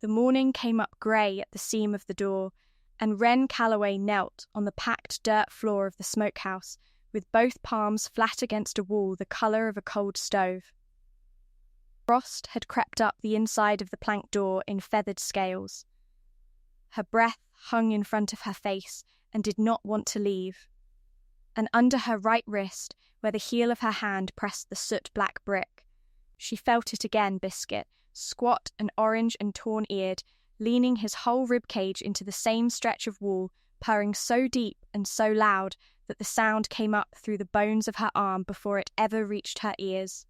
The morning came up grey at the seam of the door, and Wren Calloway knelt on the packed dirt floor of the smokehouse, with both palms flat against a wall the colour of a cold stove. Frost had crept up the inside of the plank door in feathered scales. Her breath hung in front of her face and did not want to leave. And under her right wrist, where the heel of her hand pressed the soot-black brick, she felt it again, Biscuit, squat and orange and torn-eared, leaning his whole rib-cage into the same stretch of wall, purring so deep and so loud that the sound came up through the bones of her arm before it ever reached her ears.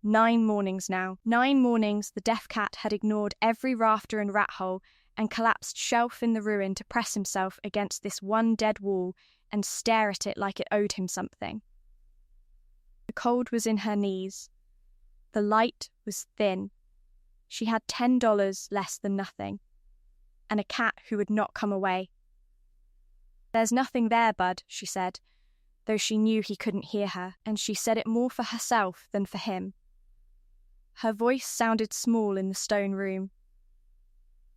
9 mornings now. 9 mornings the deaf cat had ignored every rafter and rat hole and collapsed shelf in the ruin to press himself against this one dead wall and stare at it like it owed him something. The cold was in her knees. The light was thin. She had $10 less than nothing, and a cat who would not come away. "There's nothing there, Bud," she said, though she knew he couldn't hear her, and she said it more for herself than for him. Her voice sounded small in the stone room.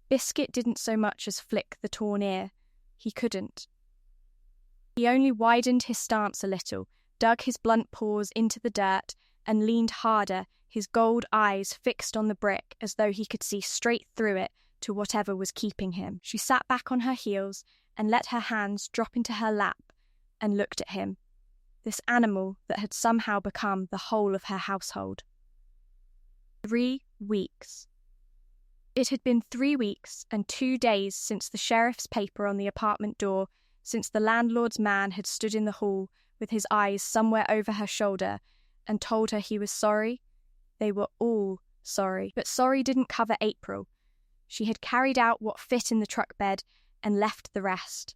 Biscuit didn't so much as flick the torn ear. He couldn't. He only widened his stance a little, dug his blunt paws into the dirt, and leaned harder, his gold eyes fixed on the brick as though he could see straight through it to whatever was keeping him. She sat back on her heels and let her hands drop into her lap and looked at him, this animal that had somehow become the whole of her household. 3 weeks. It had been 3 weeks and 2 days since the sheriff's paper on the apartment door, since the landlord's man had stood in the hall with his eyes somewhere over her shoulder and told her he was sorry. They were all sorry, but sorry didn't cover April. She had carried out what fit in the truck bed and left the rest.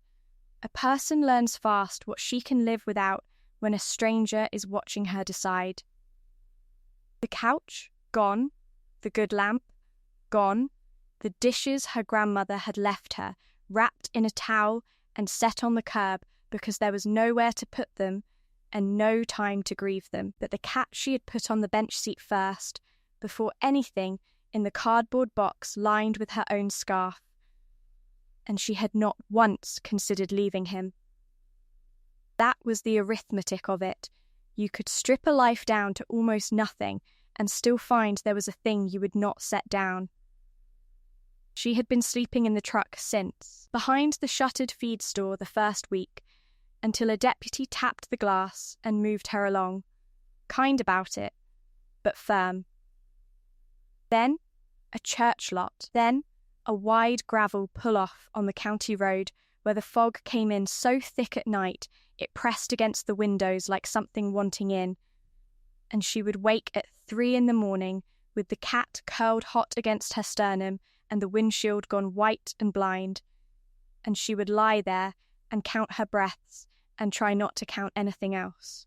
A person learns fast what she can live without when a stranger is watching her decide. The couch, gone. The good lamp, gone. The dishes her grandmother had left her, wrapped in a towel and set on the curb because there was nowhere to put them and no time to grieve them. But the cat she had put on the bench seat first, before anything in the cardboard box lined with her own scarf. And she had not once considered leaving him. That was the arithmetic of it. You could strip a life down to almost nothing and still find there was a thing you would not set down. She had been sleeping in the truck since, behind the shuttered feed store the first week, until a deputy tapped the glass and moved her along, kind about it, but firm. Then a church lot, then a wide gravel pull-off on the county road where the fog came in so thick at night it pressed against the windows like something wanting in, and she would wake at 3 a.m. with the cat curled hot against her sternum and the windshield gone white and blind, and she would lie there and count her breaths and try not to count anything else.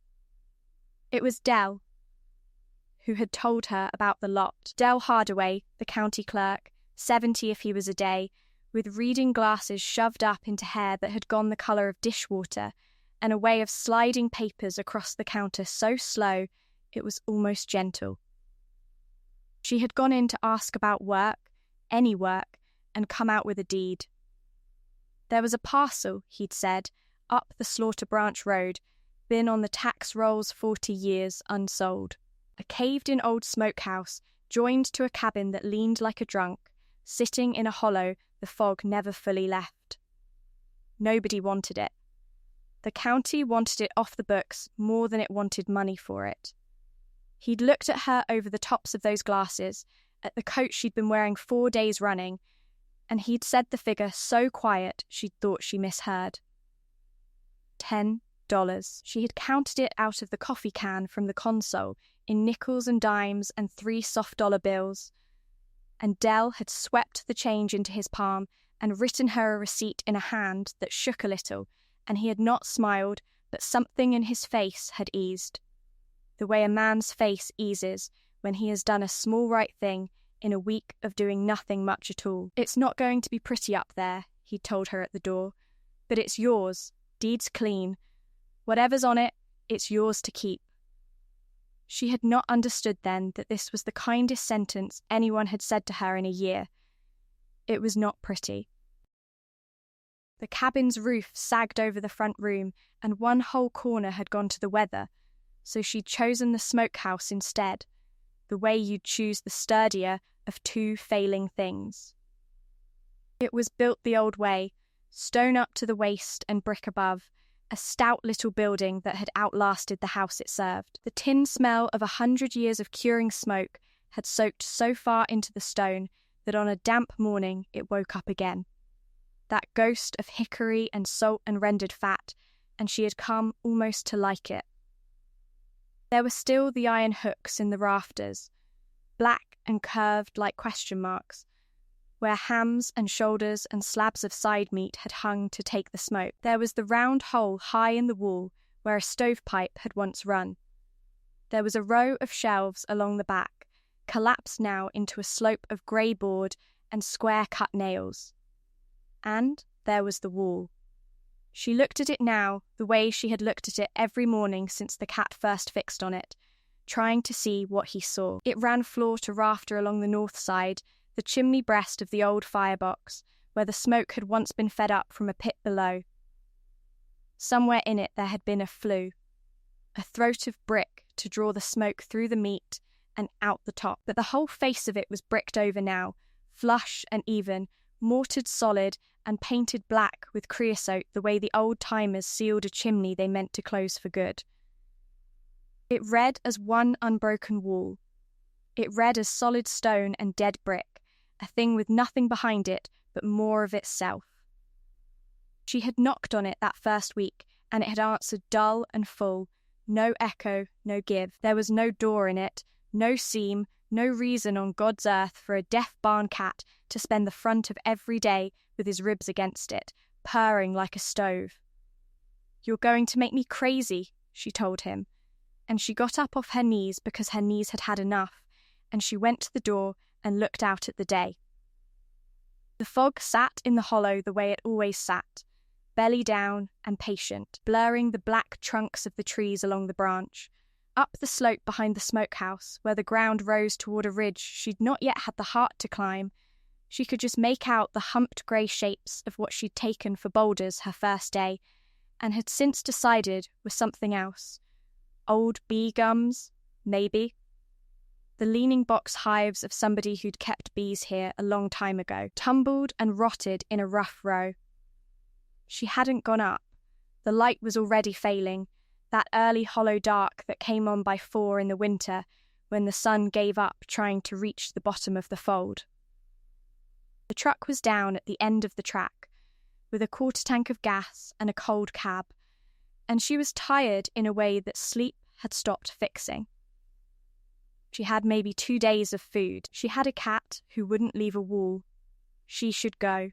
It was Dell who had told her about the lot. Dell Hardaway, the county clerk, 70 if he was a day, with reading glasses shoved up into hair that had gone the colour of dishwater, and a way of sliding papers across the counter so slow it was almost gentle. She had gone in to ask about work, any work, and come out with a deed. There was a parcel, he'd said, up the Slaughter Branch Road, been on the tax rolls 40 years unsold. A caved-in old smokehouse, joined to a cabin that leaned like a drunk, sitting in a hollow the fog never fully left. Nobody wanted it. The county wanted it off the books more than it wanted money for it. He'd looked at her over the tops of those glasses, at the coat she'd been wearing 4 days running, and he'd said the figure so quiet she'd thought she misheard. $10. She had counted it out of the coffee can from the console in nickels and dimes and 3 soft dollar bills, and Dell had swept the change into his palm and written her a receipt in a hand that shook a little, and he had not smiled, but something in his face had eased, the way a man's face eases when he has done a small right thing in a week of doing nothing much at all. "It's not going to be pretty up there," he'd told her at the door, "but it's yours, deed's clean. Whatever's on it, it's yours to keep." She had not understood then that this was the kindest sentence anyone had said to her in a year. It was not pretty. The cabin's roof sagged over the front room, and one whole corner had gone to the weather, so she'd chosen the smokehouse instead, the way you'd choose the sturdier of two failing things. It was built the old way, stone up to the waist and brick above, a stout little building that had outlasted the house it served. The tin smell of 100 years of curing smoke had soaked so far into the stone that on a damp morning it woke up again. That ghost of hickory and salt and rendered fat, and she had come almost to like it. There were still the iron hooks in the rafters, black and curved like question marks, where hams and shoulders and slabs of side meat had hung to take the smoke. There was the round hole high in the wall where a stovepipe had once run. There was a row of shelves along the back, collapsed now into a slope of grey board and square-cut nails. And there was the wall. She looked at it now the way she had looked at it every morning since the cat first fixed on it, trying to see what he saw. It ran floor to rafter along the north side, the chimney breast of the old firebox, where the smoke had once been fed up from a pit below. Somewhere in it there had been a flue, a throat of brick to draw the smoke through the meat and out the top, but the whole face of it was bricked over now, flush and even, mortared solid and painted black with creosote the way the old-timers sealed a chimney they meant to close for good. It read as one unbroken wall. It read as solid stone and dead brick, a thing with nothing behind it but more of itself. She had knocked on it that first week, and it had answered dull and full, no echo, no give. There was no door in it, no seam, no reason on God's earth for a deaf barn cat to spend the front of every day with his ribs against it, purring like a stove. "You're going to make me crazy," she told him, and she got up off her knees because her knees had had enough, and she went to the door and looked out at the day. The fog sat in the hollow the way it always sat, belly down and patient, blurring the black trunks of the trees along the branch. Up the slope behind the smokehouse, where the ground rose toward a ridge she'd not yet had the heart to climb, she could just make out the humped grey shapes of what she'd taken for boulders her first day, and had since decided was something else. Old bee gums, maybe. The leaning box hives of somebody who'd kept bees here a long time ago, tumbled and rotted in a rough row. She hadn't gone up. The light was already failing, that early hollow dark that came on by 4 in the winter when the sun gave up trying to reach the bottom of the fold. The truck was down at the end of the track, with a quarter tank of gas and a cold cab, and she was tired in a way that sleep had stopped fixing. She had maybe 2 days of food. She had a cat who wouldn't leave a wall. She should go.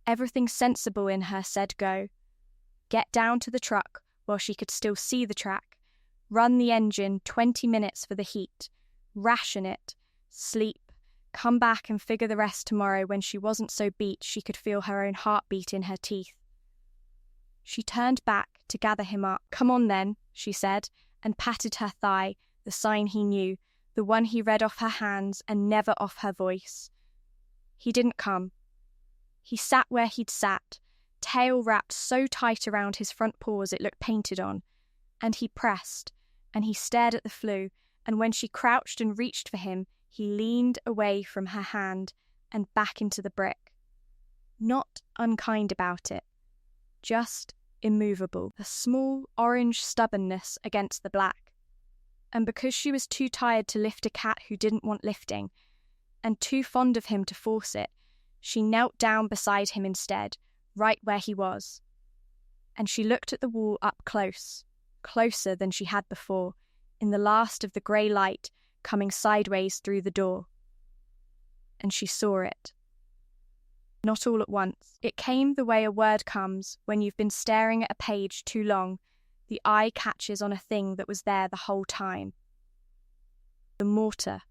Everything sensible in her said go. Get down to the truck while she could still see the track, run the engine 20 minutes for the heat, ration it, sleep, come back and figure the rest tomorrow when she wasn't so beat she could feel her own heartbeat in her teeth. She turned back to gather him up. "Come on then," she said, and patted her thigh, the sign he knew, the one he read off her hands and never off her voice. He didn't come. He sat where he'd sat, tail wrapped so tight around his front paws it looked painted on, and he pressed, and he stared at the flue, and when she crouched and reached for him, he leaned away from her hand and back into the brick. Not unkind about it, just immovable, a small orange stubbornness against the black. And because she was too tired to lift a cat who didn't want lifting, and too fond of him to force it, she knelt down beside him instead, right where he was. And she looked at the wall up close, closer than she had before, in the last of the grey light coming sideways through the door. And she saw it. Not all at once. It came the way a word comes when you've been staring at a page too long. The eye catches on a thing that was there the whole time. The mortar.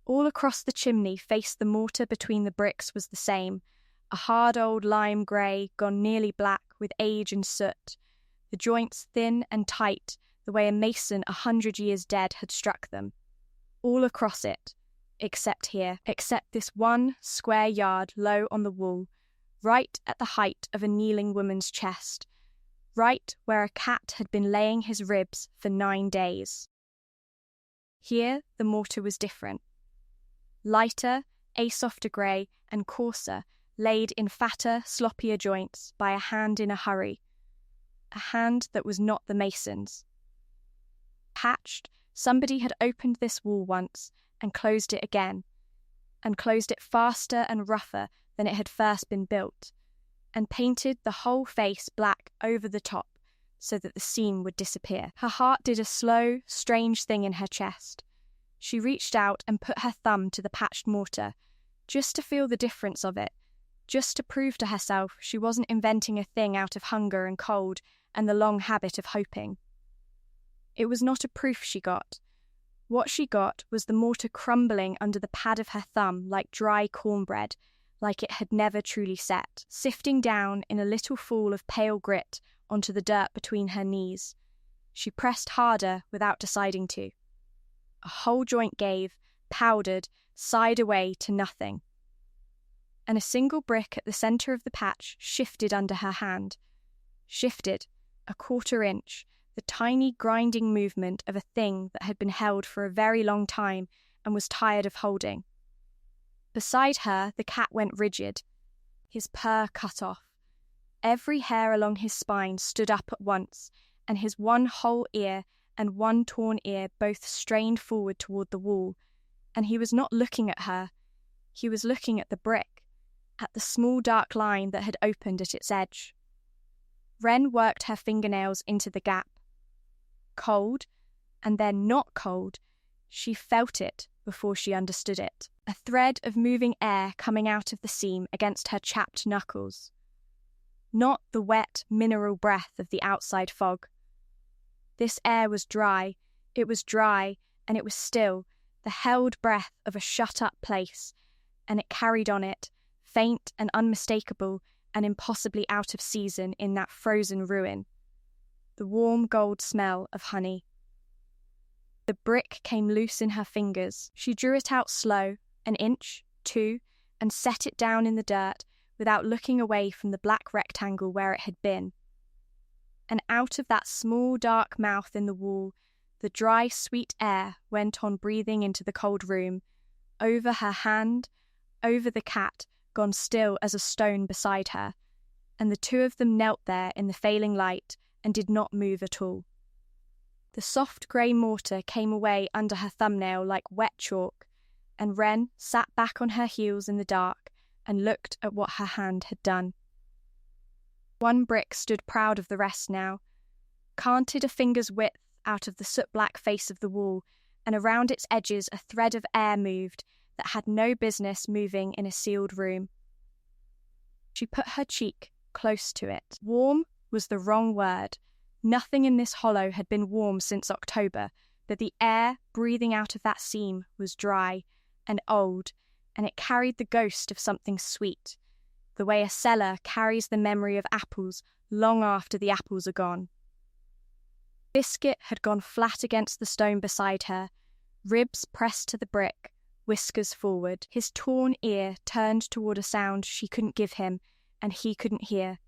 All across the chimney faced the mortar between the bricks was the same, a hard old lime grey, gone nearly black with age and soot, the joints thin and tight, the way a mason 100 years dead had struck them. All across it, except this one square yard low on the wall, right at the height of a kneeling woman's chest, right where a cat had been laying his ribs for 9 days. Here the mortar was different. Lighter, a softer grey, and coarser, laid in fatter, sloppier joints by a hand in a hurry. A hand that was not the mason's. Patched, somebody had opened this wall once and closed it again, and closed it faster and rougher than it had first been built, and painted the whole face black over the top so that the seam would disappear. Her heart did a slow, strange thing in her chest. She reached out and put her thumb to the patched mortar, just to feel the difference of it, just to prove to herself she wasn't inventing a thing out of hunger and cold and the long habit of hoping. It was not a proof she got. What she got was the mortar crumbling under the pad of her thumb like dry cornbread, like it had never truly set, sifting down in a little fall of pale grit onto the dirt between her knees. She pressed harder without deciding to. A whole joint gave, powdered, sighed away to nothing. And a single brick at the centre of the patch shifted under her hand. Shifted, a 1/4 inch, the tiny grinding movement of a thing that had been held for a very long time and was tired of holding. Beside her, the cat went rigid, his purr cut off. Every hair along his spine stood up at once, and his one whole ear and one torn ear both strained forward toward the wall, and he was not looking at her. He was looking at the brick, at the small dark line that had opened at its edge. Wren worked her fingernails into the gap. Cold, and then not cold, she felt it before she understood it. A thread of moving air coming out of the seam against her chapped knuckles. Not the wet, mineral breath of the outside fog. This air was dry, and it was still, the held breath of a shut-up place, and it carried on it, faint and unmistakable and impossibly out of season in that frozen ruin. The warm gold smell of honey. The brick came loose in her fingers. She drew it out slow, 1 inch, 2, and set it down in the dirt without looking away from the black rectangle where it had been. And out of that small dark mouth in the wall, the dry, sweet air went on breathing into the cold room, over her hand, over the cat, gone still as a stone beside her, and the two of them knelt there in the failing light and did not move at all. The soft grey mortar came away under her thumbnail like wet chalk, and Wren sat back on her heels in the dark and looked at what her hand had done. One brick stood proud of the rest now, canted a finger's width out of the soot-black face of the wall, and around its edges a thread of air moved that had no business moving in a sealed room. She put her cheek close to it. Warm was the wrong word. Nothing in this hollow had been warm since October, but the air breathing out of that seam was dry and old, and it carried the ghost of something sweet, the way a cellar carries the memory of apples long after the apples are gone. Biscuit had gone flat against the stone beside her, ribs pressed to the brick, whiskers forward, his torn ear turned toward a sound she couldn't give him, and he couldn't hear.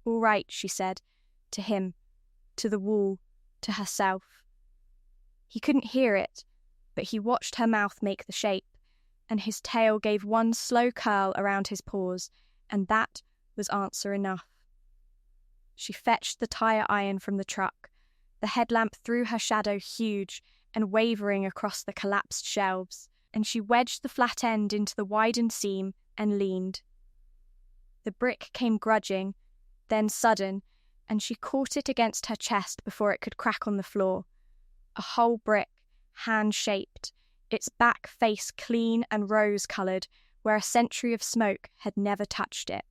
"All right," she said, to him, to the wall, to herself. He couldn't hear it, but he watched her mouth make the shape, and his tail gave one slow curl around his paws, and that was answer enough. She fetched the tire iron from the truck. The headlamp threw her shadow huge and wavering across the collapsed shelves, and she wedged the flat end into the widened seam and leaned. The brick came grudging, then sudden, and she caught it against her chest before it could crack on the floor. A whole brick, hand-shaped, its back face clean and rose-coloured, where a century of smoke had never touched it.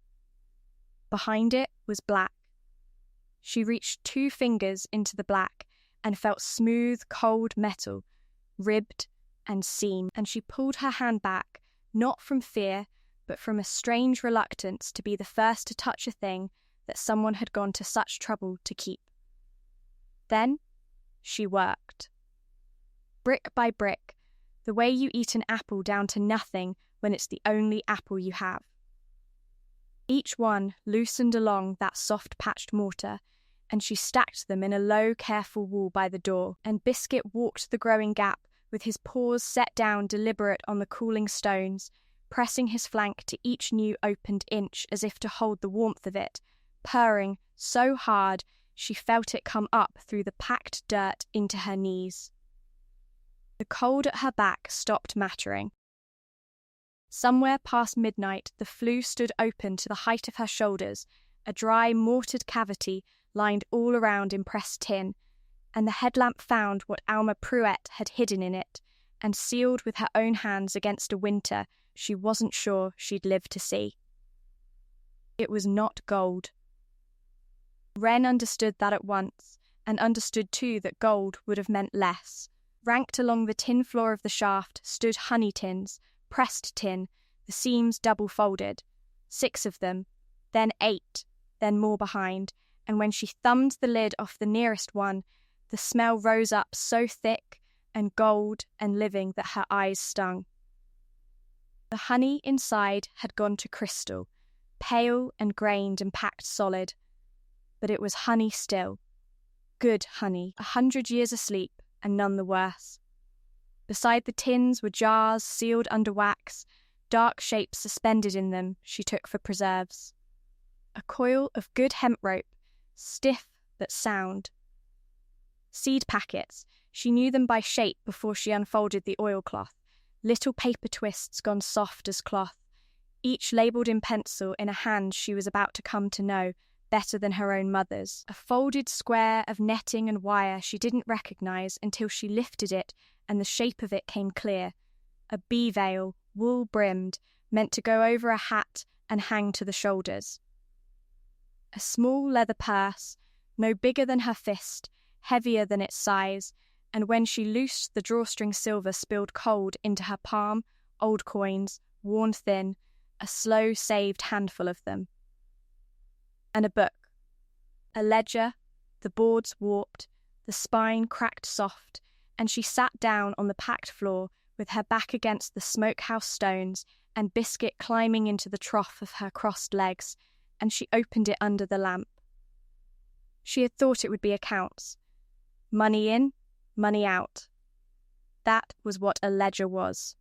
Behind it was black. She reached 2 fingers into the black and felt smooth, cold metal, ribbed and seamed, and she pulled her hand back, not from fear, but from a strange reluctance to be the first to touch a thing that someone had gone to such trouble to keep. Then she worked. Brick by brick, the way you eat an apple down to nothing when it's the only apple you have. Each one loosened along that soft-patched mortar, and she stacked them in a low, careful wall by the door, and Biscuit walked the growing gap with his paws set down deliberate on the cooling stones, pressing his flank to each new opened inch as if to hold the warmth of it, purring so hard she felt it come up through the packed dirt into her knees. The cold at her back stopped mattering. Somewhere past midnight, the flue stood open to the height of her shoulders, a dry, mortared cavity lined all around in pressed tin, and the headlamp found what Alma Pruett had hidden in it, and sealed with her own hands against a winter she wasn't sure she'd live to see. It was not gold. Wren understood that at once, and understood too that gold would have meant less. Ranked along the tin floor of the shaft stood honey tins, pressed tin, the seams double-folded. 6 of them, then 8, then more behind, and when she thumbed the lid off the nearest one, the smell rose up so thick and gold and living that her eyes stung. The honey inside had gone to crystal, pale and grained and packed solid. But it was honey still. Good honey, 100 years asleep, and none the worse. Beside the tins were jars sealed under wax, dark shapes suspended in them she took for preserves. A coil of good hemp rope, stiff but sound. Seed packets, she knew them by shape before she unfolded the oilcloth, little paper twists gone soft as cloth, each labelled in pencil in a hand she was about to come to know better than her own mother's. A folded square of netting and wire she didn't recognise until she lifted it and the shape of it came clear. A bee veil, wool-brimmed, meant to go over a hat and hang to the shoulders. A small leather purse, no bigger than her fist, heavier than its size, and when she loosed the drawstring silver spilled cold into her palm, old coins, worn thin, a slow-saved handful of them. And a book. A ledger, the boards warped, the spine cracked soft, and she sat down on the packed floor with her back against the smokehouse stones and Biscuit climbing into the trough of her crossed legs, and she opened it under the lamp. She had thought it would be accounts. Money in, money out. That was what a ledger was.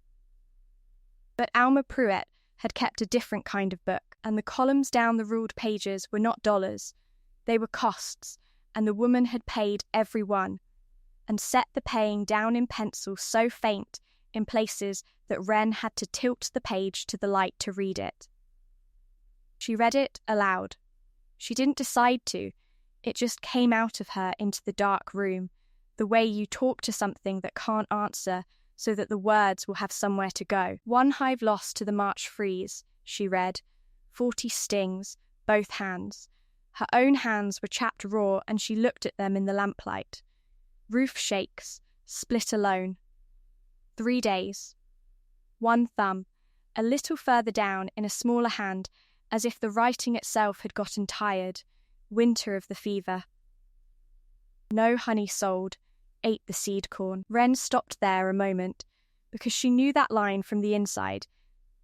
But Alma Pruett had kept a different kind of book, and the columns down the ruled pages were not dollars. They were costs, and the woman had paid every one, and set the paying down in pencil so faint in places that Wren had to tilt the page to the light to read it. She read it aloud. She didn't decide to. It just came out of her into the dark room, the way you talk to something that can't answer so that the words will have somewhere to go. 1 hive lost to the March freeze, she read. 40 stings, both hands. Her own hands were chapped raw and she looked at them in the lamplight. Roof shakes, split alone. 3 days. 1 thumb, a little further down in a smaller hand, as if the writing itself had gotten tired. Winter of the fever. No honey sold, ate the seed corn. Wren stopped there a moment, because she knew that line from the inside,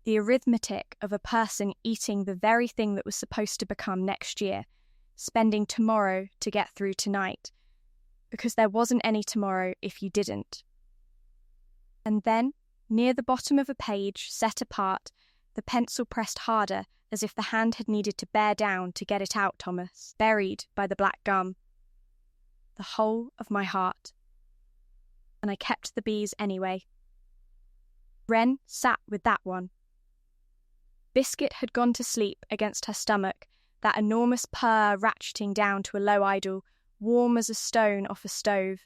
the arithmetic of a person eating the very thing that was supposed to become next year, spending tomorrow to get through tonight, because there wasn't any tomorrow if you didn't. And then, near the bottom of a page, set apart, the pencil pressed harder as if the hand had needed to bear down to get it out, Thomas, buried by the black gum. The whole of my heart. And I kept the bees anyway. Wren sat with that one. Biscuit had gone to sleep against her stomach, that enormous purr ratcheting down to a low idle, warm as a stone off a stove,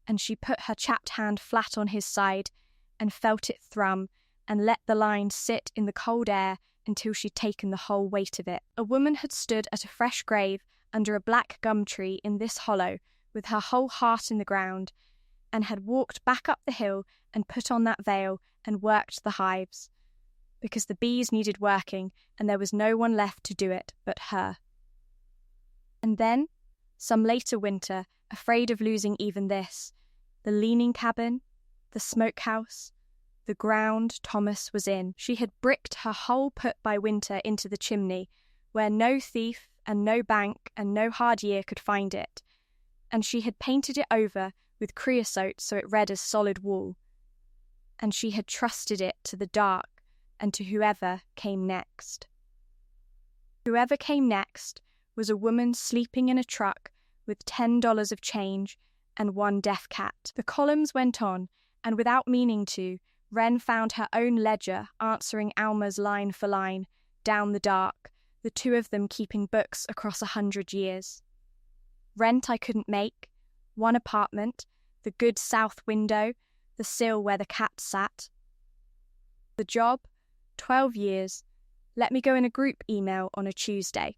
and she put her chapped hand flat on his side and felt it thrum and let the line sit in the cold air until she'd taken the whole weight of it. A woman had stood at a fresh grave under a black gum tree in this hollow with her whole heart in the ground, and had walked back up the hill and put on that veil and worked the hives, because the bees needed working and there was no one left to do it but her. And then, some later winter, afraid of losing even this, the leaning cabin, the smokehouse, the ground Thomas was in. She had bricked her hole put by winter into the chimney, where no thief and no bank and no hard year could find it, and she had painted it over with creosote so it read as solid wool, and she had trusted it to the dark and to whoever came next. Whoever came next was a woman sleeping in a truck with $10 of change and one deaf cat. The columns went on, and without meaning to, Wren found her own ledger answering Alma's line for line, down the dark, the two of them keeping books across 100 years. Rent I couldn't make, one apartment, the good south window, the sill where the cat sat. The job, 12 years, let me go in a group email on a Tuesday.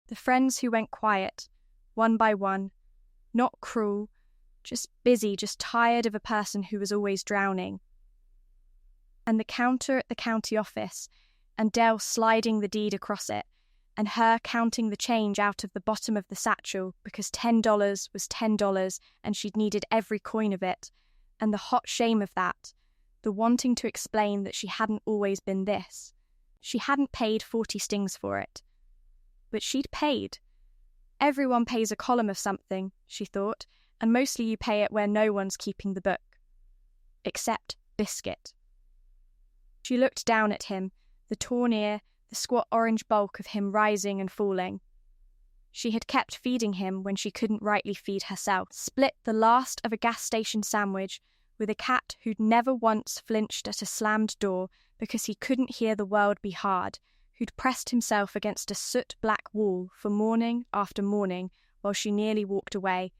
The friends who went quiet, one by one, not cruel, just busy, just tired of a person who was always drowning. And the counter at the county office, and Dell sliding the deed across it, and her counting the change out of the bottom of the satchel because $10 was $10 and she'd needed every coin of it, and the hot shame of that, the wanting to explain that she hadn't always been this. She hadn't paid 40 stings for it. But she'd paid. Everyone pays a column of something, she thought, and mostly you pay it where no one's keeping the book. Except Biscuit. She looked down at him, the torn ear, the squat orange bulk of him rising and falling. She had kept feeding him when she couldn't rightly feed herself, split the last of a gas station sandwich with a cat who'd never once flinched at a slammed door because he couldn't hear the world be hard, who'd pressed himself against a soot-black wall for morning after morning while she nearly walked away,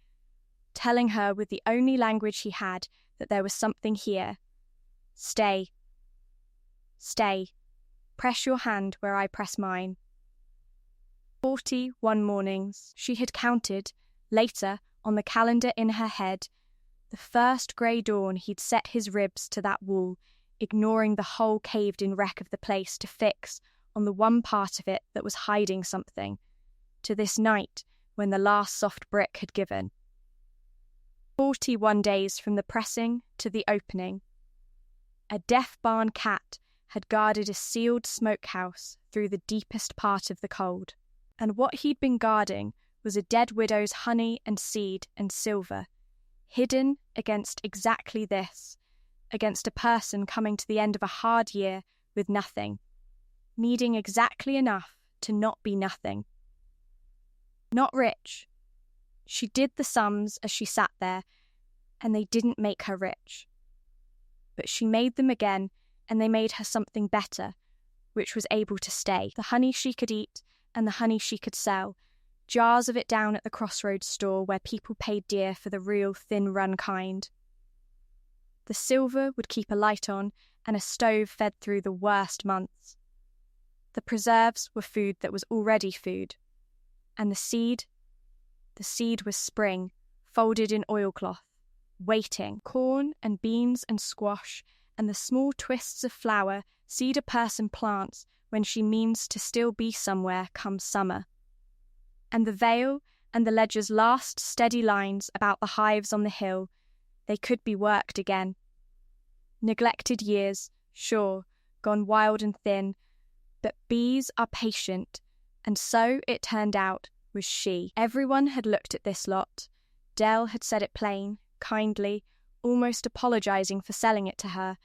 telling her with the only language he had that there was something here. Stay. Stay. Press your hand where I press mine. 41 mornings she had counted, later, on the calendar in her head, the first grey dawn he'd set his ribs to that wall, ignoring the whole caved-in wreck of the place to fix on the one part of it that was hiding something, to this night when the last soft brick had given. 41 days from the pressing to the opening. A deaf barn cat had guarded a sealed smokehouse through the deepest part of the cold, and what he'd been guarding was a dead widow's honey and seed and silver, hidden against exactly this, against a person coming to the end of a hard year with nothing, needing exactly enough to not be nothing. Not rich. She did the sums as she sat there, and they didn't make her rich. But she made them again, and they made her something better, which was able to stay. The honey she could eat and the honey she could sell, jars of it down at the crossroads store where people paid dear for the real thin-run kind. The silver would keep a light on, and a stove fed through the worst months. The preserves were food that was already food. And the seed was spring, folded in oilcloth, waiting. Corn and beans and squash, and the small twists of flower seed a person plants when she means to still be somewhere come summer. And the veil and the ledger's last steady lines about the hives on the hill, they could be worked again. Neglected years, sure, gone wild and thin, but bees are patient, and so, it turned out, was she. Everyone had looked at this lot. Dell had said it plain, kindly, almost apologising for selling it to her,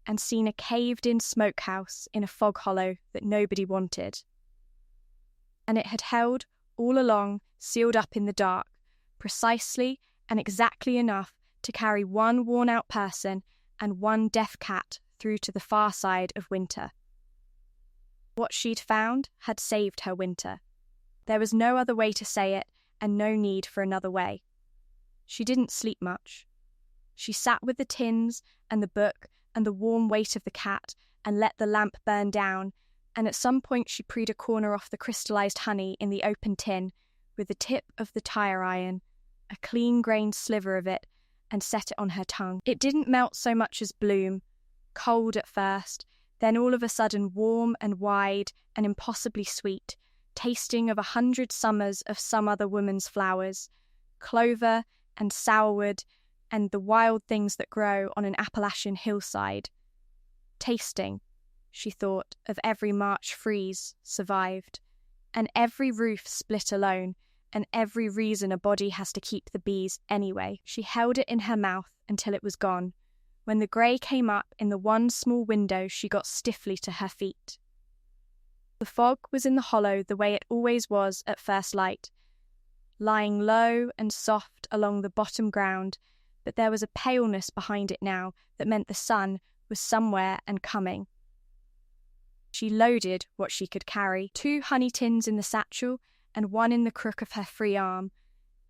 and seen a caved-in smokehouse in a fog hollow that nobody wanted. And it had held, all along, sealed up in the dark, precisely and exactly enough to carry one worn-out person and one deaf cat through to the far side of winter. What she'd found had saved her winter. There was no other way to say it, and no need for another way. She didn't sleep much. She sat with the tins and the book and the warm weight of the cat and let the lamp burn down, and at some point she preed a corner off the crystallized honey in the open tin with the tip of the tire iron, a clean-grained sliver of it, and set it on her tongue. It didn't melt so much as bloom, cold at first, then all of a sudden warm and wide and impossibly sweet, tasting of 100 summers of some other woman's flowers, clover and sourwood and the wild things that grow on an Appalachian hillside. Tasting, she thought, of every March freeze survived, and every roof split alone, and every reason a body has to keep the bees anyway. She held it in her mouth until it was gone. When the grey came up in the one small window, she got stiffly to her feet. The fog was in the hollow the way it always was at first light, lying low and soft along the bottom ground, but there was a paleness behind it now that meant the sun was somewhere and coming. She loaded what she could carry, 2 honey tins in the satchel and 1 in the crook of her free arm,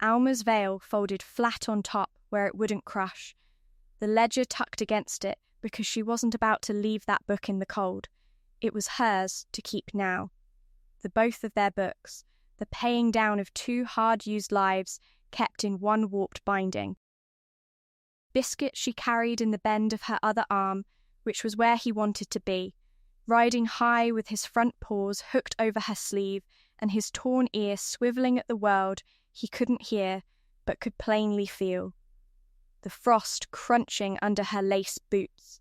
Alma's veil folded flat on top where it wouldn't crush, the ledger tucked against it because she wasn't about to leave that book in the cold. It was hers to keep now. The both of their books, the paying down of 2 hard-used lives kept in one warped binding. Biscuit she carried in the bend of her other arm, which was where he wanted to be, riding high with his front paws hooked over her sleeve and his torn ear swiveling at the world he couldn't hear but could plainly feel. The frost crunching under her lace boots,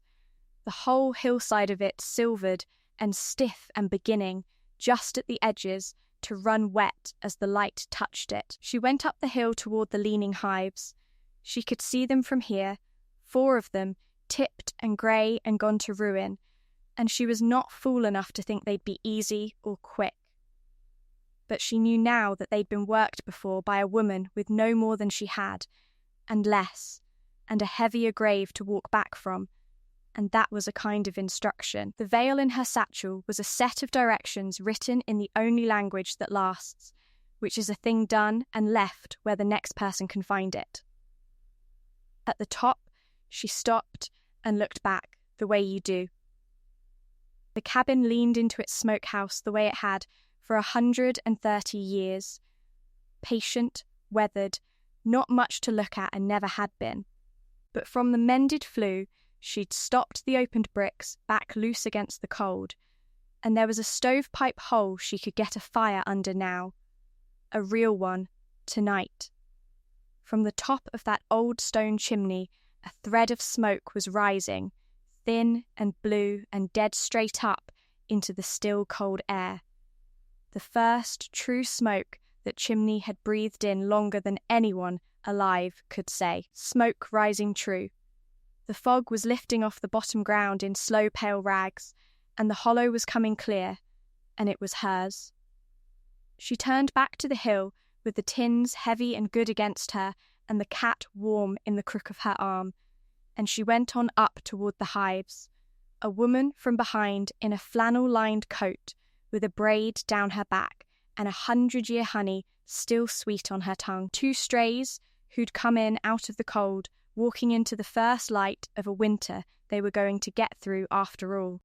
the whole hillside of it silvered and stiff and beginning, just at the edges, to run wet as the light touched it. She went up the hill toward the leaning hives. She could see them from here, 4 of them, tipped and grey and gone to ruin, and she was not fool enough to think they'd be easy or quick. But she knew now that they'd been worked before by a woman with no more than she had, and less, and a heavier grave to walk back from, and that was a kind of instruction. The veil in her satchel was a set of directions written in the only language that lasts, which is a thing done and left where the next person can find it. At the top, she stopped and looked back, the way you do. The cabin leaned into its smokehouse the way it had for 130 years. Patient, weathered, not much to look at and never had been. But from the mended flue, she'd stopped the opened bricks back loose against the cold, and there was a stovepipe hole she could get a fire under now. A real one, tonight. From the top of that old stone chimney, a thread of smoke was rising, thin and blue and dead straight up into the still cold air. The first true smoke that chimney had breathed in longer than anyone alive could say. Smoke rising true. The fog was lifting off the bottom ground in slow pale rags, and the hollow was coming clear, and it was hers. She turned back to the hill with the tins heavy and good against her and the cat warm in the crook of her arm, and she went on up toward the hives. A woman from behind in a flannel-lined coat with a braid down her back and 100-year honey still sweet on her tongue. 2 strays who'd come in out of the cold, walking into the first light of a winter they were going to get through after all.